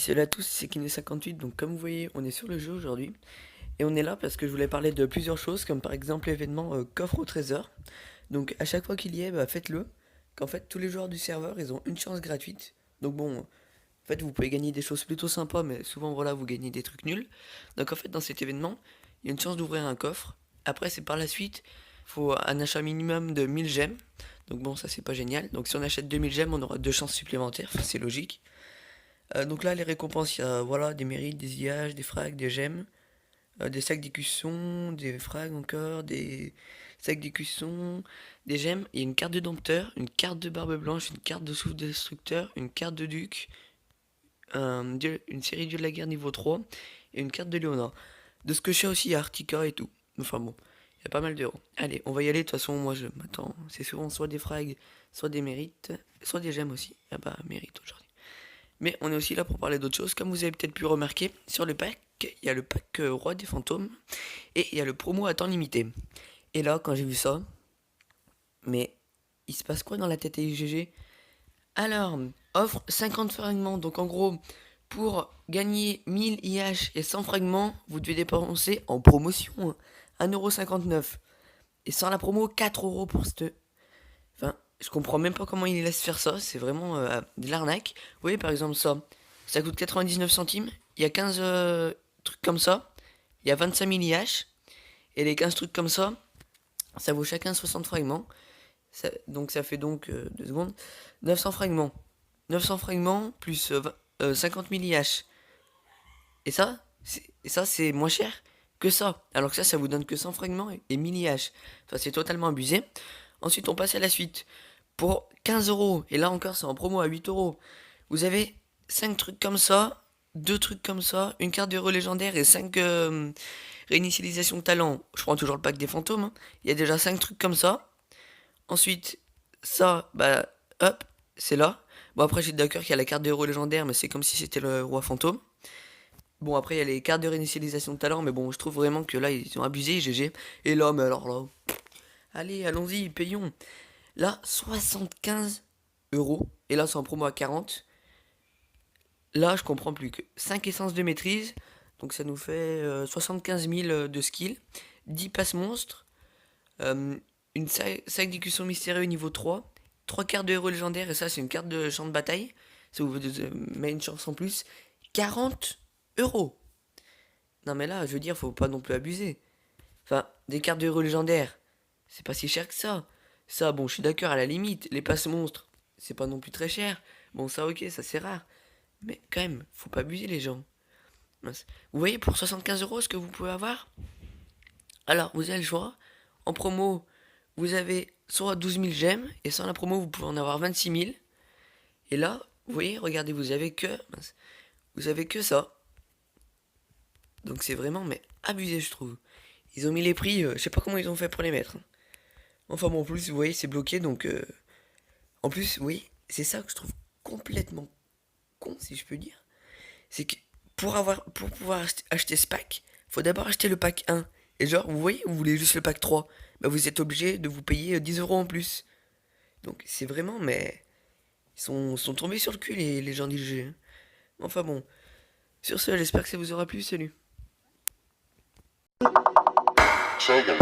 salut à tous, c'est Kiné58, donc comme vous voyez, on est sur le jeu aujourd'hui. Et on est là parce que je voulais parler de plusieurs choses, comme par exemple l'événement coffre au trésor. Donc à chaque fois qu'il y est, faites-le. Qu'en fait, tous les joueurs du serveur, ils ont une chance gratuite. Donc bon, en fait, vous pouvez gagner des choses plutôt sympas, mais souvent, voilà, vous gagnez des trucs nuls. Donc en fait, dans cet événement, il y a une chance d'ouvrir un coffre. Après, c'est par la suite, faut un achat minimum de 1000 gemmes. Donc bon, ça c'est pas génial. Donc si on achète 2000 gemmes, on aura deux chances supplémentaires, enfin, c'est logique. Donc là, les récompenses, il y a voilà, des mérites, des IH, des frags, des gemmes, des sacs d'écusson, des frags encore, des sacs d'écusson, des gemmes. Il y a une carte de dompteur, une carte de barbe blanche, une carte de souffle destructeur, une carte de duc, une série de la guerre niveau 3 et une carte de Léonard. De ce que je sais aussi, il y a Artica et tout. Enfin bon, il y a pas mal d'euros. Allez, on va y aller. De toute façon, moi je m'attends. C'est souvent soit des frags, soit des mérites, soit des gemmes aussi. Ah bah, mérite aujourd'hui. Mais on est aussi là pour parler d'autres choses. Comme vous avez peut-être pu remarquer, sur le pack, il y a le pack Roi des Fantômes et il y a le promo à temps limité. Et là, quand j'ai vu ça, mais il se passe quoi dans la tête IGG? Alors, offre 50 fragments. Donc en gros, pour gagner 1000 IH et 100 fragments, vous devez dépenser en promotion 1,59€. Et sans la promo, 4€ pour cette. Enfin, je comprends même pas comment il laisse faire ça, c'est vraiment de l'arnaque. Vous voyez par exemple ça coûte 99 centimes, il y a 15 trucs comme ça, il y a 25 000 IH, et les 15 trucs comme ça vaut chacun 60 fragments. Donc ça fait donc, 2 secondes, 900 fragments. 900 fragments plus 50 000 IH. Et ça c'est moins cher que ça. Alors que ça vous donne que 100 fragments et 1000 IH. Enfin, c'est totalement abusé. Ensuite, on passe à la suite. Pour 15€, et là encore, c'est en promo à 8€. Vous avez 5 trucs comme ça, 2 trucs comme ça, une carte de héros légendaire et 5 réinitialisations de talent. Je prends toujours le pack des fantômes, hein. Il y a déjà 5 trucs comme ça. Ensuite, ça, hop, c'est là. Bon, après, j'ai d'accord qu'il y a la carte de héros légendaire, mais c'est comme si c'était le roi fantôme. Bon, après, il y a les cartes de réinitialisation de talent, mais bon, je trouve vraiment que là, ils ont abusé, GG. Et là, mais alors là, allez, allons-y, payons. Là, 75€. Et là, c'est en promo à 40. Là, je comprends plus que 5 essences de maîtrise. Donc, ça nous fait 75 000 de skill. 10 passes monstres. Une sac d'écusson mystérieux niveau 3. 3 cartes de héros légendaires. Et ça, c'est une carte de champ de bataille. Ça vous met une chance en plus. 40€. Non, mais là, je veux dire, faut pas non plus abuser. Enfin, des cartes de héros légendaires, c'est pas si cher que ça. Ça, bon, je suis d'accord, à la limite, les passes monstres, c'est pas non plus très cher. Bon, ça, ok, ça c'est rare. Mais quand même, faut pas abuser les gens. Mince. Vous voyez, pour 75€ ce que vous pouvez avoir. Alors, vous avez le choix. En promo, vous avez soit 12 000 gemmes, et sans la promo, vous pouvez en avoir 26 000. Et là, vous voyez, regardez, vous avez que ça. Donc c'est vraiment, mais abusé, je trouve. Ils ont mis les prix, je sais pas comment ils ont fait pour les mettre, hein. Enfin bon, en plus, vous voyez, c'est bloqué, donc... En plus, oui, c'est ça que je trouve complètement con, si je peux dire. C'est que pour pouvoir acheter ce pack, faut d'abord acheter le pack 1. Et genre, vous voyez, vous voulez juste le pack 3. Bah vous êtes obligé de vous payer 10€ en plus. Donc c'est vraiment, mais... Ils sont tombés sur le cul, les gens du jeu, hein. Enfin bon. Sur ce, j'espère que ça vous aura plu, salut. Sega.